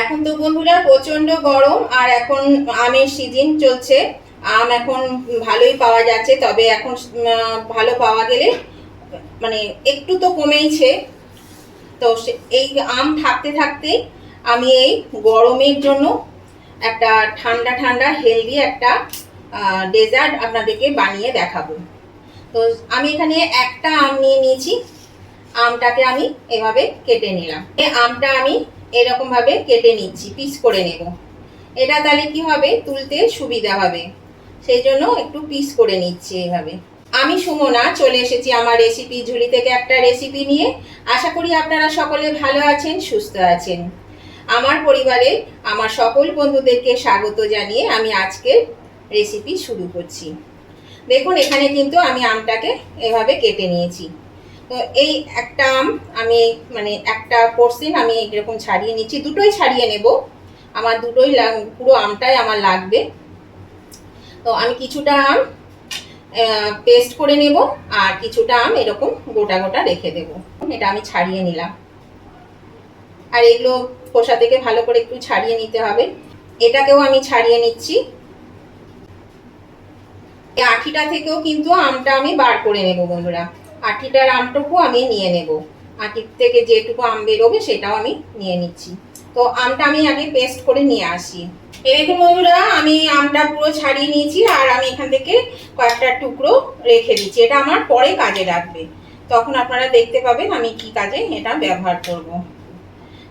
এখন তো বন্ধুরা প্রচন্ড গরম আর এখন আমের সিজন চলছে। আম এখন ভালোই পাওয়া যাচ্ছে, তবে এখন ভালো পাওয়া গেলে মানে একটু তো কমেইছে। তো এই আম থাকতে থাকতে আমি এই গরমের জন্য একটা ঠান্ডা ঠান্ডা হেলদি একটা ডেজার্ট আপনাদেরকে বানিয়ে দেখাবো। তো আমি এখানে একটা আম নিয়ে নিয়েছি। আমটাকে আমি এভাবে কেটে নিলাম। এই আমটা আমি এরকম ভাবে কেটে নিচ্ছি, পিস করে নেব। এটা তাহলে কি হবে, তুলতে সুবিধা হবে, সেই জন্য একটু পিস করে নিচ্ছি এইভাবে। আমি সুমনা চলে এসেছি আমার রেসিপি ঝুলি থেকে একটা রেসিপি নিয়ে। আশা করি আপনারা সকলে ভালো আছেন, সুস্থ আছেন। আমার পরিবারে আমার সকল বন্ধুদেরকে স্বাগত জানিয়ে আমি আজকের রেসিপি শুরু করছি। দেখুন এখানে কিন্তু আমি আমটাকে এভাবে কেটে নিয়েছি। তো এই একটা আম আমি মানে একটা পোর্শন আমি এরকম ছাড়িয়ে নিচ্ছি, দুটোই ছাড়িয়ে নেব, আমার দুটোই পুরো আমটাই আমার লাগবে। তো আমি কিছুটা আম পেস্ট করে নেব আর কিছুটা আম এরকম গোটা গোটা রেখে দেব। এটা আমি ছাড়িয়ে নিলাম, আর এগুলো খোসা থেকে ভালো করে একটু ছাড়িয়ে নিতে হবে। এটাকেও আমি ছাড়িয়ে নিচ্ছি। এই আঠিটা থেকেও কিন্তু আমটা আমি বার করে নেব বন্ধুরা। আঠিটার আমটুকু আমি নিয়ে নেব, আঠির থেকে যেটুকু আম বেরোবে সেটাও আমি নিয়ে নিচ্ছি। তো আমটা আমি আগে পেস্ট করে নিয়ে আসি। দেখুন বন্ধুরা, আমি আমটা পুরো ছাড়িয়ে নিয়েছি আর আমি এখান থেকে কয়েকটা টুকরো রেখে দিচ্ছি। এটা আমার পরে কাজে লাগবে, তখন আপনারা দেখতে পাবেন আমি কি কাজে এটা ব্যবহার করব।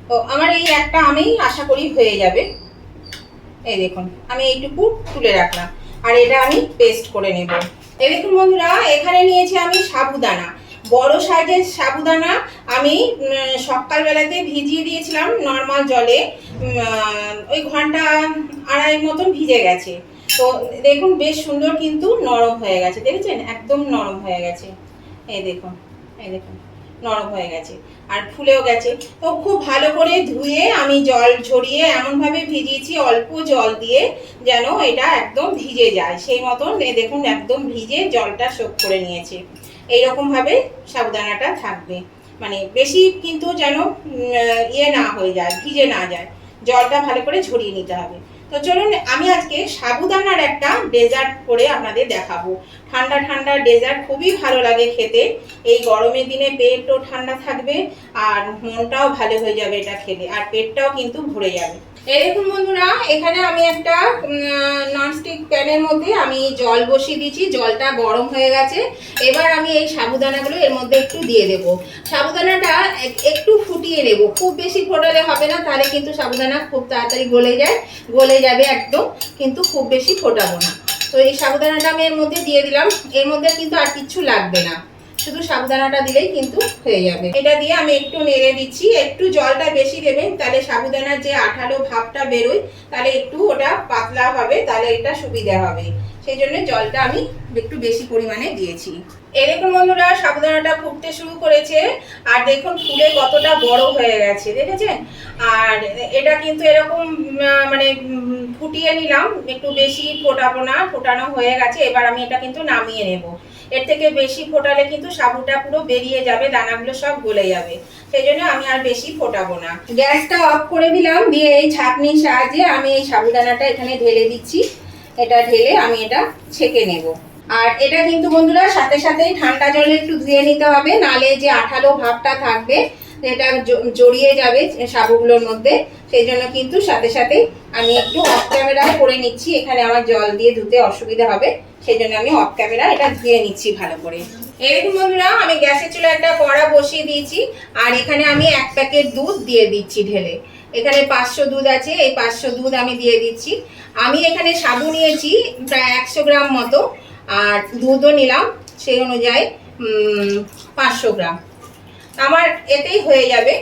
তো আমার এই একটা আমেই আশা করি হয়ে যাবে। এই দেখুন আমি এইটুকু তুলে রাখলাম, আর এটা আমি পেস্ট করে নেব। এই দেখুন বন্ধুরা, এখানে নিয়েছি আমি সাবুদানা, বড় সাইজের সাবুদানা। আমি সকালবেলাতে ভিজিয়ে দিয়েছিলাম নর্মাল জলে, ওই ঘন্টা আড়াই মতন ভিজে গেছে। তো দেখুন বেশ সুন্দর কিন্তু নরম হয়ে গেছে, দেখেছেন একদম নরম হয়ে গেছে। এই দেখুন, এই দেখুন নরম হয়ে গেছে আর ফুলেও গেছে। তো খুব ভালো করে ধুয়ে আমি জল ঝরিয়ে এমনভাবে ভিজিয়েছি, অল্প জল দিয়ে, যেন এটা একদম ভিজে যায় সেই মতন। দেখুন একদম ভিজে জলটা শোক করে নিয়েছে। এইরকম ভাবে সাবুদানাটা থাকবে, মানে বেশি কিন্তু যেন ইয়ে না হয়ে যায়, ভিজে না যায়, জলটা ভালো করে ঝরিয়ে নিতে হবে। তো চলুন আমি আজকে সাবুদানার একটা ডেজার্ট করে আপনাদের দেখাবো। ঠান্ডা ঠান্ডা ডেজার্ট খুবই ভালো লাগে খেতে। এই গরমের দিনে পেটও ঠান্ডা থাকবে আর মনটাও ভালো হয়ে যাবে এটা খেলে, আর পেটটাও কিন্তু ভরে যাবে। এই দেখুন বন্ধুরা, এখানে আমি একটা ননস্টিক প্যানের মধ্যে আমি জল বসিয়ে দিয়েছি, জলটা গরম হয়ে গেছে। এবার আমি এই সাবুদানাগুলো এর মধ্যে একটু দিয়ে দেব। সাবুদানাটা একটু ফুটিয়ে নেব, খুব বেশি ফোটালে হবে না, তাহলে কিন্তু সাবুদানা খুব তাড়াতাড়ি গলে যাবে একদম, কিন্তু খুব বেশি ফোটাবো না। তো এই সাবুদানাটা আমি এর মধ্যে দিয়ে দিলাম। এর মধ্যে কিন্তু আর কিছু লাগবে না, শুধু সাবুদানাটা দিলেই কিন্তু হয়ে যাবে। এটা দিয়ে আমি একটু নেড়ে দিচ্ছি। একটু জলটা বেশি দেবেন, তাহলে সাবুদানার যে আঠালো ভাবটা বেরোয়, তাহলে একটু ওটা পাতলা হবে, তাহলে এটা সুবিধা হবে। সেই জন্য জলটা আমি একটু বেশি পরিমাণে দিয়েছি। এই দেখুন বন্ধুরা, সাবুদানাটা ফুটতে শুরু করেছে আর দেখুন ফুলে কতটা বড় হয়ে গেছে, দেখেছেন? আর এটা কিন্তু এরকম মানে ফুটিয়ে নিলাম, একটু বেশি ফোটাবো না, ফোটানো হয়ে গেছে। এবার আমি এটা কিন্তু নামিয়ে নেব। এর থেকে বেশি ফোটালে কিন্তু সাবুটা পুরো বেরিয়ে যাবে, দানাগুলো সব গলে যাবে, সেই জন্য আমি আর বেশি ফোটাবো না। গ্যাসটা অফ করে দিলাম, দিয়ে এই ছাঁকনির সাহায্যে আমি এই সাবুদানাটা এখানে ঢেলে দিচ্ছি। এটা ঢেলে আমি এটা ছেঁকে নেব। আর এটা কিন্তু বন্ধুরা সাথে সাথেই ঠান্ডা জলে একটু ধুয়ে নিতে হবে, নালে যে আঠালো ভাবটা থাকবে এটা জড়িয়ে যাবে সাবুগুলোর মধ্যে। সেই জন্য কিন্তু সাথে সাথে আমি একটু অফ ক্যামেরায় করে নিচ্ছি, এখানে আমার জল দিয়ে ধুতে অসুবিধা হবে, সেই জন্য আমি অফ ক্যামেরা এটা ধুয়ে নিচ্ছি ভালো করে। এই দেখুন বন্ধুরা, আমি গ্যাসের চুলায় একটা কড়া বসিয়ে দিয়েছি আর এখানে আমি 1 প্যাকেট দুধ দিয়ে দিচ্ছি ঢেলে। এখানে 500 দুধ আছে, এই 500 দুধ আমি দিয়ে দিচ্ছি। আমি এখানে সাবু নিয়েছি প্রায় 100 গ্রাম মতো, আর দুধও নিলাম সেই অনুযায়ী 500 গ্রাম। আমার এতেই হয়ে যাবে।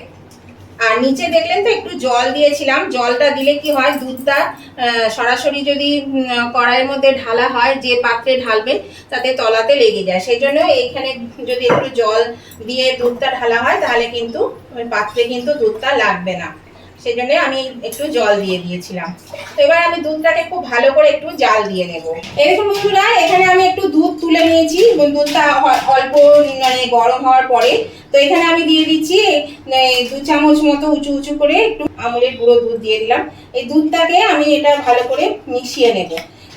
আর নিচে দেখলেন তো একটু জল দিয়েছিলাম, জলটা দিলে কি হয়, দুধটা সরাসরি যদি কড়াইয়ের মধ্যে ঢালা হয়, যে পাত্রে ঢালবেন তাতে তলাতে লেগে যায়। সেই জন্য এইখানে যদি একটু জল দিয়ে দুধটা ঢালা হয় তাহলে কিন্তু পাত্রে কিন্তু দুধটা লাগবে না, সেই জন্য আমি একটু জল দিয়ে দিয়েছিলাম। তো এবার আমি দুধটাকে খুব ভালো করে একটু জাল দিয়ে নেব। এরকম বন্ধুরা এখানে আমি একটু দুধ তুলে নিয়েছি, দুধটা অল্প মানে গরম হওয়ার পরে। তো এখানে আমি দিয়ে দিচ্ছি 2 চামচ মতো উঁচু উঁচু করে একটু আমুলের গুঁড়ো দুধ দিয়ে দিলাম। এই দুধটাকে আমি এটা ভালো করে মিশিয়ে নেব।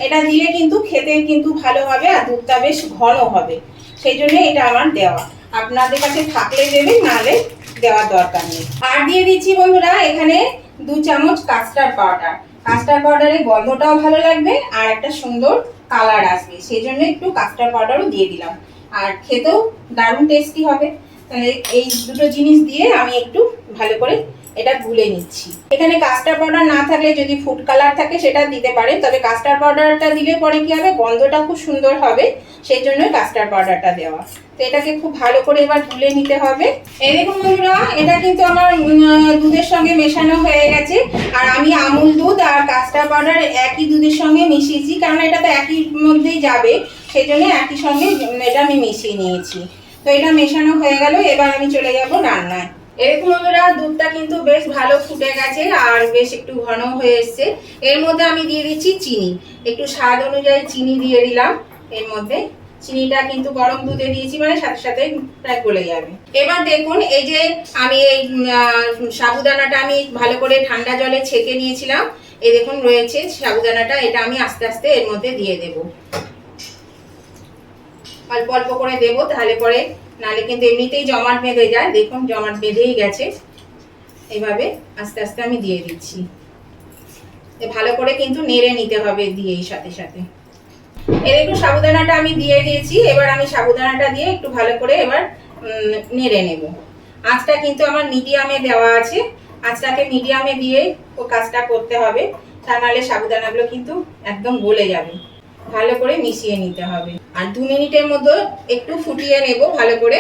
এটা দিলে কিন্তু খেতে কিন্তু ভালো হবে আর দুধটা বেশ ঘন হবে, সেই জন্য এটা আমার দেওয়া। আপনাদের কাছে থাকলে দেবেন, নাহলে দেওয়ার দরকার নেই। আর দিয়ে দিচ্ছি বন্ধুরা এখানে 2 চামচ কাস্টার্ড পাউডার। কাস্টার্ড পাউডারের গন্ধটাও ভালো লাগবে আর একটা সুন্দর কালার আসবে, সেই জন্য একটু কাস্টার্ড পাউডারও দিয়ে দিলাম। আর খেতেও দারুণ টেস্টি হবে। তাহলে এই দুটো জিনিস দিয়ে আমি একটু ভালো করে এটা গুলে নিচ্ছি। এখানে কাস্টার্ড পাউডার না থাকলে যদি ফুড কালার থাকে সেটা দিতে পারেন, তবে কাস্টার্ড পাউডারটা দিলে পরে কি হবে, গন্ধটা খুব সুন্দর হবে, সেই জন্য কাস্টার্ড পাউডারটা দেওয়া। তো এটাকে খুব ভালো করে এবার গুলে নিতে হবে। এই দেখুন বন্ধুরা, এটা কিন্তু আমার দুধের সঙ্গে মেশানো হয়ে গেছে। আর আমি আমুল দুধ আর কাস্টার্ড পাউডার একই দুধের সঙ্গে মিশিয়েছি, কারণ এটা তো একই মধ্যেই যাবে, সেই জন্য একই সঙ্গে এটা আমি মিশিয়ে নিয়েছি। তো এটা মেশানো হয়ে গেল, এবার আমি চলে যাব রান্নায়। এরকম বন্ধুরা দুধটা কিন্তু বেশ ভালো ফুটে গেছে আর বেশ একটু ঘন হয়ে এসছে। এর মধ্যে আমি দিয়ে দিচ্ছি চিনি, একটু স্বাদ অনুযায়ী চিনি দিয়ে দিলাম। এর মধ্যে চিনিটা কিন্তু গরম দুধে দিয়েছি, মানে সাথে সাথে প্রায় গলে যাবে। এবার দেখুন এই যে আমি এই সাবুদানাটা আমি ভালো করে ঠান্ডা জলে ছেঁকে নিয়েছিলাম, এই দেখুন রয়েছে সাবুদানাটা। এটা আমি আস্তে আস্তে এর মধ্যে দিয়ে দেব, অল্প অল্প করে দেবো, তাহলে পরে নালে কিন্তু এমনিতেই জমাট বেঁধে যায়। দেখুন জমাট বেঁধেই গেছে। এইভাবে আস্তে আস্তে আমি দিয়ে দিচ্ছি, ভালো করে কিন্তু নেড়ে নিতে হবে দিয়েই সাথে সাথে। এর একটু সাবুদানাটা আমি দিয়ে দিয়েছি, এবার আমি সাবুদানাটা দিয়ে একটু ভালো করে এবার নেড়ে নেব। আঁচটা কিন্তু আমার মিডিয়ামে দেওয়া আছে, আঁচটাকে মিডিয়ামে দিয়ে ও কাজটা করতে হবে, তা নাহলে সাবুদানাগুলো কিন্তু একদম গলে যাবে। ভালো করে মিশিয়ে নিতে হবে আর 2 মিনিটের মধ্যে একটু ফুটিয়ে নেব ভালো করে।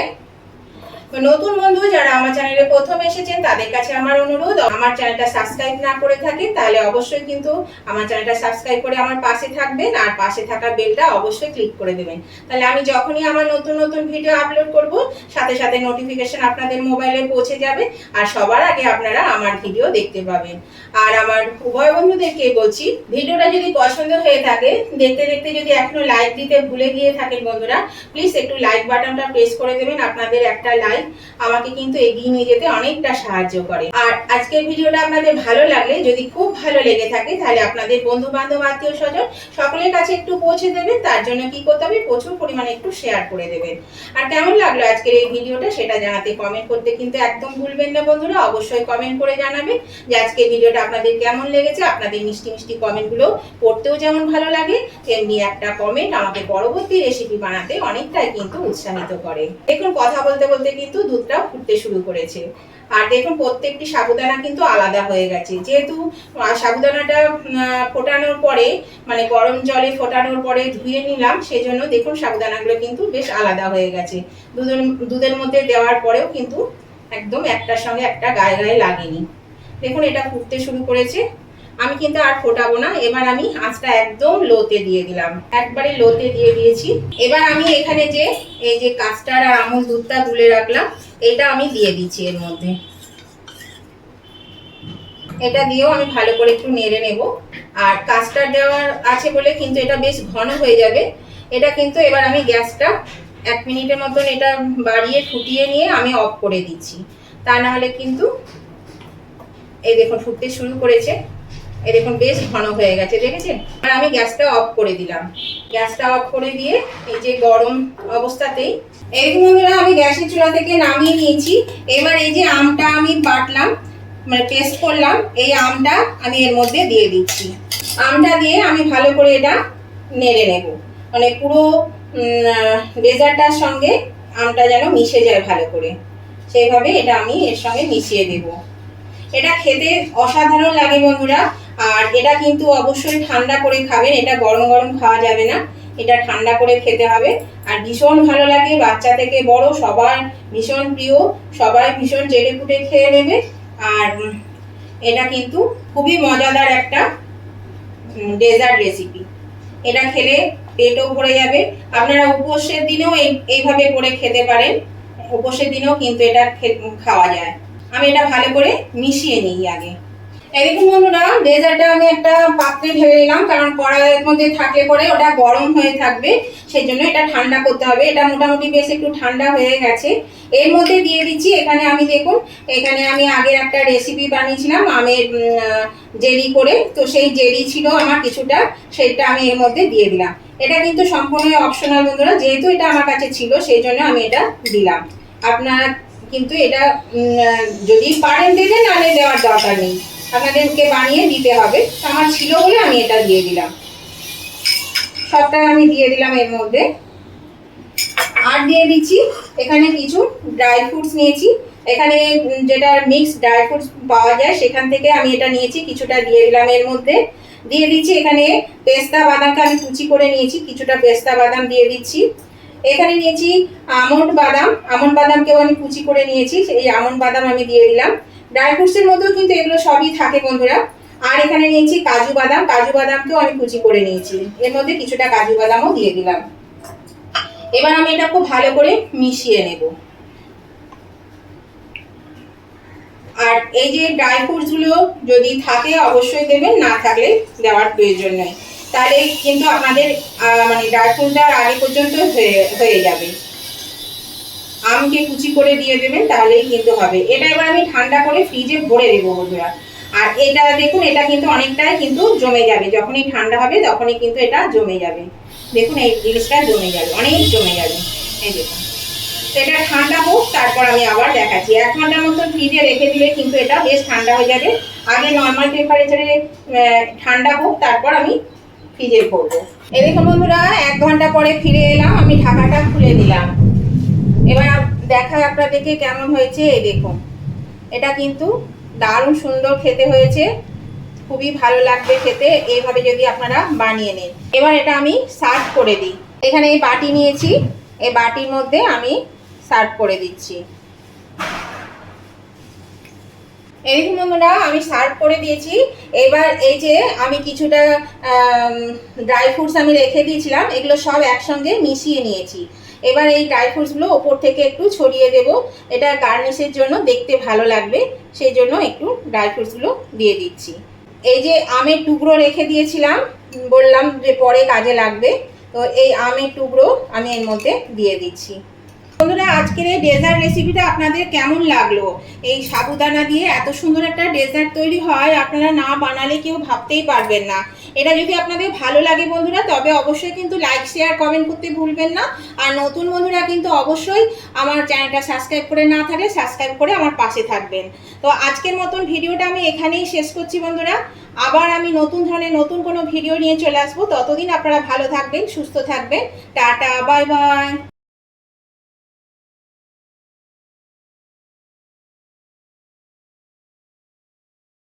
নতুন বন্ধু যারা আমার চ্যানেলে প্রথম এসেছেন তাদের কাছে আমার অনুরোধ, আমার চ্যানেলটা সাবস্ক্রাইব না করে থাকেন তাহলে অবশ্যই কিন্তু আমার চ্যানেলটা সাবস্ক্রাইব করে আমার পাশে থাকবেন আর পাশে থাকা বেলটা অবশ্যই ক্লিক করে দেবেন। তাহলে আমি যখনই আমার নতুন নতুন ভিডিও আপলোড করব সাথে সাথে নোটিফিকেশন আপনাদের মোবাইলে পৌঁছে যাবে আর সবার আগে আপনারা আমার ভিডিও দেখতে পাবেন। আর আমার উভয় বন্ধুদেরকে বলছি, ভিডিওটা যদি পছন্দ হয়ে থাকে, দেখতে দেখতে যদি এখনো লাইক দিতে ভুলে গিয়ে থাকেন বন্ধুরা, প্লিজ একটু লাইক বাটনটা প্রেস করে দেবেন। আপনাদের একটা লাইক আমাকে কিন্তু এগিয়ে নিয়ে যেতে অনেকটা সাহায্য করে। আর আজকের ভিডিওটা আপনাদের ভালো লাগলে, যদি খুব ভালো লেগে থাকে, তাহলে আপনাদের বন্ধু বান্ধব আত্মীয় স্বজন সকলের কাছে একটু পৌঁছে দেবেন। তার জন্য কি করতে হবে, প্রচুর পরিমাণে একটু শেয়ার করে দেবেন। আর কেমন লাগলো আজকের এই ভিডিওটা সেটা জানাতে কমেন্ট করতে কিন্তু একদম ভুলবেন না বন্ধুরা। অবশ্যই কমেন্ট করে জানাবেন যে আজকের ভিডিওটা আপনাদের কেমন লেগেছে। আপনাদের মিষ্টি মিষ্টি কমেন্টগুলো পড়তেও যেমন ভালো লাগে, তেমনি একটা কমেন্ট আমাকে পরবর্তী রেসিপি বানাতে অনেকটাই কিন্তু উৎসাহিত করে। দেখুন কথা বলতে বলতে কিন্তু দুধটা ফুটতে শুরু করেছে। আর দেখুন প্রত্যেকটি সাবুদানা কিন্তু আলাদা হয়ে গেছে, যেহেতু সাবুদানাটা ফোটানোর পরে মানে গরম জলে ফোটানোর পরে ধুয়ে নিলাম, সেজন্য দেখুন সাবুদানাগুলো কিন্তু বেশ আলাদা হয়ে গেছে। দুধের মধ্যে দেওয়ার পরেও কিন্তু একদম একটার সঙ্গে একটা গায়ে গায়ে লাগেনি। দেখুন এটা ফুটতে শুরু করেছে। আমি কিন্তু আর ফোটাবো না, এবার আমি আঁচটা একদম লোতে দিয়ে দিলাম, একবারে লোতে দিয়ে দিয়েছি। এবার আমি এখানে যে এই যে কাস্টার্ড আর আমুল দুধটা গুলে রাখলাম, এটা আমি দিয়ে দিচ্ছি এর মধ্যে। এটা দিয়েও আমি ভালো করে একটু নেড়ে নেব। আর কাস্টার্ড দেওয়ার আছে বলে কিন্তু এটা বেশ ঘন হয়ে যাবে। এটা কিন্তু এবার আমি গ্যাসটা 1 মিনিটের মতন এটা বাড়িয়ে ফুটিয়ে নিয়ে আমি অফ করে দিচ্ছি, তা না হলে কিন্তু এই দেখুন ফুটতে শুরু করেছে। এই দেখুন বেশ ঘন হয়ে গেছে, দেখেছেন। আর আমি গ্যাসটা অফ করে দিলাম। গ্যাসটা অফ করে দিয়ে এই যে গরম অবস্থাতেই এরকম বন্ধুরা আমি গ্যাসের চুলা থেকে নামিয়ে নিয়েছি। এবার এই যে আমটা আমি বাটলাম মানে পেস্ট করলাম, এই আমটা আমি এর মধ্যে দিয়ে দিচ্ছি। আমটা দিয়ে আমি ভালো করে এটা নেড়ে নেব, মানে পুরো ডেজার্টটার সঙ্গে আমটা যেন মিশে যায় ভালো করে, সেইভাবে এটা আমি এর সঙ্গে মিশিয়ে দেব। এটা খেতে অসাধারণ লাগে বন্ধুরা। আর এটা কিন্তু অবশ্যই ঠান্ডা করে খাবেন, এটা গরম গরম খাওয়া যাবে না, এটা ঠান্ডা করে খেতে হবে। আর ভীষণ ভালো লাগে, বাচ্চা থেকে বড় সবার ভীষণ প্রিয়, সবাই ভীষণ চেটে পুটে খেয়ে নেবে। আর এটা কিন্তু খুবই মজাদার একটা ডেজার্ট রেসিপি। এটা খেলে পেটও ভরে যাবে। আপনারা উপোসের দিনেও এইভাবে করে খেতে পারেন, উপোসের দিনেও কিন্তু এটা খাওয়া যায়। আমি এটা ভালো করে মিশিয়ে নিই আগে। এই দেখুন বন্ধুরা, ডেজার্টটা আমি একটা পাত্রে ঢেলে নিলাম, কারণ কড়াইয়ের মধ্যে থাকলে পরে ওটা গরম হয়ে থাকবে, সেই জন্য এটা ঠান্ডা করতে হবে। এটা মোটামুটি বেশ একটু ঠান্ডা হয়ে গেছে। এর মধ্যে দিয়ে দিচ্ছি, এখানে আমি দেখুন, এখানে আমি আগের একটা রেসিপি বানিয়েছিলাম আমের জেলি করে, তো সেই জেলি ছিল আমার কিছুটা, সেটা আমি এর মধ্যে দিয়ে দিলাম। এটা কিন্তু সম্পূর্ণ অপশনাল বন্ধুরা, যেহেতু এটা আমার কাছে ছিল সেই জন্য আমি এটা দিলাম। আপনারা কিন্তু এটা যদি পারেন দেবেন, নাহলে দেওয়ার দরকার নেই, আপনাদেরকে বানিয়ে দিতে হবে। আমার ছিল বলে আমি এটা দিয়ে দিলাম, সবটা আমি দিয়ে দিলাম এর মধ্যে। আর দিয়ে দিচ্ছি এখানে কিছু ড্রাই ফ্রুটস নিয়েছি, এখানে যেটা মিক্স ড্রাই ফ্রুটস পাওয়া যায় সেখান থেকে আমি এটা নিয়েছি, কিছুটা দিয়ে দিলাম এর মধ্যে। দিয়ে দিচ্ছি এখানে পেস্তা বাদামটা আমি কুচি করে নিয়েছি, কিছুটা পেস্তা বাদাম দিয়ে দিচ্ছি। এখানে নিয়েছি আমন্ড বাদাম, আমন্ড বাদামকেও আমি কুচি করে নিয়েছি, এই আমন্ড বাদাম আমি দিয়ে দিলাম। ড্রাই ফ্রুটসের মধ্যেও কিন্তু এগুলো সবই থাকে বন্ধুরা। আর এখানে নিয়েছি কাজু বাদাম, কাজু বাদামকেও আমি কুচি করে নিয়েছি, এর মধ্যে কিছুটা কাজু বাদামও দিয়ে দিলাম। এবার আমি এটা খুব ভালো করে মিশিয়ে নেব। আর এই যে ড্রাই ফ্রুটস গুলো যদি থাকে অবশ্যই দেবেন, না থাকলে দেওয়ার প্রয়োজন নেই, তাহলে কিন্তু আপনাদের মানে ড্রাই ফ্রুটটা আগে পর্যন্ত হয়ে যাবে। আমকে কুচি করে দিয়ে দেবেন, তাহলেই কিন্তু হবে। এটা এবার আমি ঠান্ডা করে ফ্রিজে ভরে দেবো বন্ধুরা। আর এটা দেখুন, এটা কিন্তু অনেকটাই কিন্তু জমে যাবে, যখনই ঠান্ডা হবে তখনই কিন্তু এটা জমে যাবে। দেখুন এই জিনিসটা জমে যাবে, অনেক জমে যাবে। এই দেখুন, এটা ঠান্ডা হোক, তারপর আমি আবার দেখাচ্ছি। 1 ঘন্টার মতো ফ্রিজে রেখে দিলে কিন্তু এটা বেশ ঠান্ডা হয়ে যাবে। আগে নর্মাল টেম্পারেচারে ঠান্ডা হোক, তারপর আমি ফ্রিজে করবো। এই দেখুন বন্ধুরা, 1 ঘন্টা পরে ফিরে এলাম, আমি ঢাকাটা খুলে দিলাম। এবার দেখা আপনাদেরকে কেমন হয়েছে। এই দেখুন, এটা কিন্তু দারুণ সুন্দর খেতে হয়েছে, খুবই ভালো লাগবে খেতে, এইভাবে যদি আপনারা বানিয়ে নেন। এবার এটা আমি সার্ভ করে দিই। এখানে এই বাটি নিয়েছি, এই বাটির মধ্যে আমি সার্ভ করে দিচ্ছি। এই দেখুন বন্ধুরা, আমি সার্ভ করে দিয়েছি। এবার এই যে আমি কিছুটা ড্রাই ফ্রুটস আমি রেখে দিয়েছিলাম, এগুলো সব একসঙ্গে মিশিয়ে নিয়েছি। এবার এই ড্রাই ফ্রুটসগুলো ওপর থেকে একটু ছড়িয়ে দেব, এটা গার্নিশের জন্য দেখতে ভালো লাগবে, সেই জন্য একটু ড্রাই ফ্রুটসগুলো দিয়ে দিচ্ছি। এই যে আমের টুকরো রেখে দিয়েছিলাম, বললাম যে পরে কাজে লাগবে, তো এই আমের টুকরো আমি এর মধ্যে দিয়ে দিচ্ছি। বন্ধুরা, আজকের এই ডেজার্ট রেসিপিটা আপনাদের কেমন লাগলো? এই সাবুদানা দিয়ে এত সুন্দর একটা ডেজার্ট তৈরি হয়, আপনারা না বানালে কেউ ভাবতেই পারবেন না। এটা যদি আপনাদের ভালো লাগে বন্ধুরা, তবে অবশ্যই কিন্তু লাইক শেয়ার কমেন্ট করতে ভুলবেন না। আর নতুন বন্ধুরা কিন্তু অবশ্যই আমার চ্যানেলটা সাবস্ক্রাইব করে না থাকলে সাবস্ক্রাইব করে আমার পাশে থাকবেন। তো আজকের মতন ভিডিওটা আমি এখানেই শেষ করছি বন্ধুরা। আবার আমি নতুন ধরনের নতুন কোনো ভিডিও নিয়ে চলে আসবো। ততদিন আপনারা ভালো থাকবেন, সুস্থ থাকবেন। Tata, bye bye.